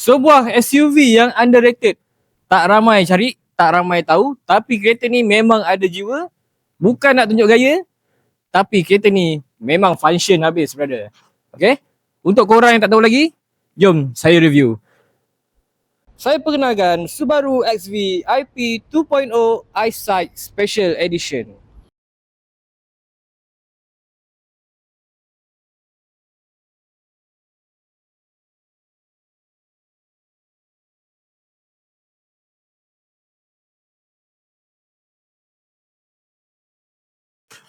Sebuah SUV yang underrated. Tak ramai cari, tak ramai tahu, tapi kereta ni memang ada jiwa. Bukan nak tunjuk gaya, tapi kereta ni memang function habis, brother. Okay? Untuk korang yang tak tahu lagi, jom saya review. Saya perkenalkan Subaru XV IP 2.0 Eyesight Special Edition.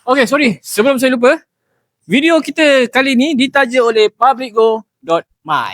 Okay, sorry. Sebelum saya lupa, video kita kali ni ditaja oleh publicgo.my.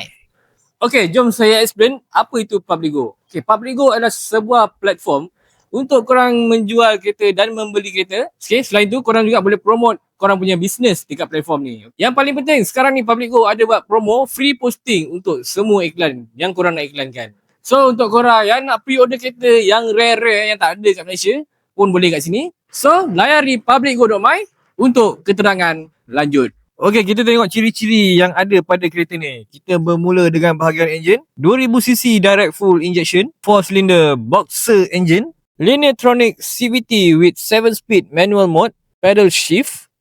Okay, jom saya explain apa itu Publicgo. Okay, Publicgo adalah sebuah platform untuk korang menjual kereta dan membeli kereta. Okay, selain tu korang juga boleh promote korang punya business dekat platform ni. Yang paling penting sekarang ni Publicgo ada buat promo free posting untuk semua iklan yang korang nak iklankan. So untuk korang yang nak pre-order kereta yang rare-rare yang tak ada kat Malaysia pun boleh kat sini. So layari publicgo.my untuk keterangan lanjut. Okey, kita tengok ciri-ciri yang ada pada kereta ni. Kita bermula dengan bahagian enjin. 2000cc direct full injection, 4-cylinder boxer engine, Lineartronic CVT with 7-speed manual mode, pedal shift,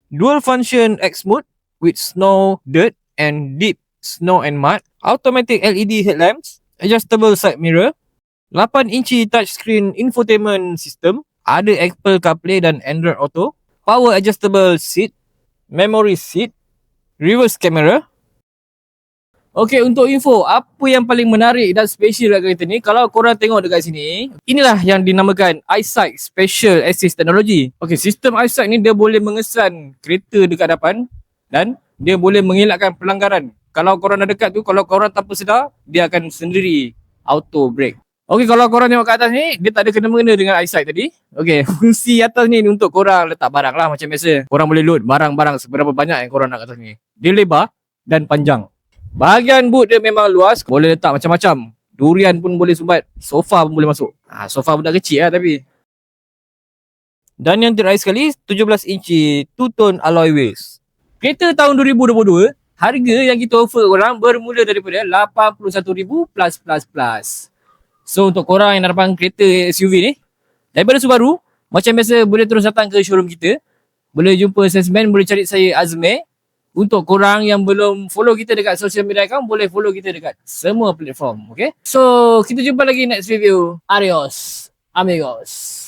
dual function X mode with snow, dirt and deep snow and mud, automatic LED headlamps, adjustable side mirror, 8 inci touchscreen infotainment system, ada Apple CarPlay dan Android Auto, power adjustable seat, memory seat, reverse camera. Okey, untuk info apa yang paling menarik dan special dekat kereta ni, kalau korang tengok dekat sini, inilah yang dinamakan Eyesight Special Assist Technology. Okey, sistem Eyesight ni dia boleh mengesan kereta dekat depan dan dia boleh mengelakkan pelanggaran. Kalau korang dah dekat tu, kalau korang tanpa sedar, dia akan sendiri auto brake. Okey, kalau korang tengok kat atas ni, dia tak ada kena-mengena dengan eyesight tadi. Okey, fungsi atas ni untuk korang letak barang lah macam biasa. Korang boleh load barang-barang seberapa banyak yang korang nak kat atas ni. Dia lebar dan panjang. Bahagian boot dia memang luas, boleh letak macam-macam. Durian pun boleh sumbat, sofa pun boleh masuk. Sofa budak kecil lah tapi. Dan yang terakhir sekali, 17 inci two-tone alloy wheels. Kereta tahun 2022, harga yang kita offer korang bermula daripada 81,000 plus. So untuk korang yang nak dapat kereta SUV ni daripada Subaru, macam biasa boleh terus datang ke showroom kita. Boleh jumpa salesman, boleh cari saya Azmir. Untuk korang yang belum follow kita dekat social media account, boleh follow kita dekat semua platform. Okay, so kita jumpa lagi next review. Adios amigos.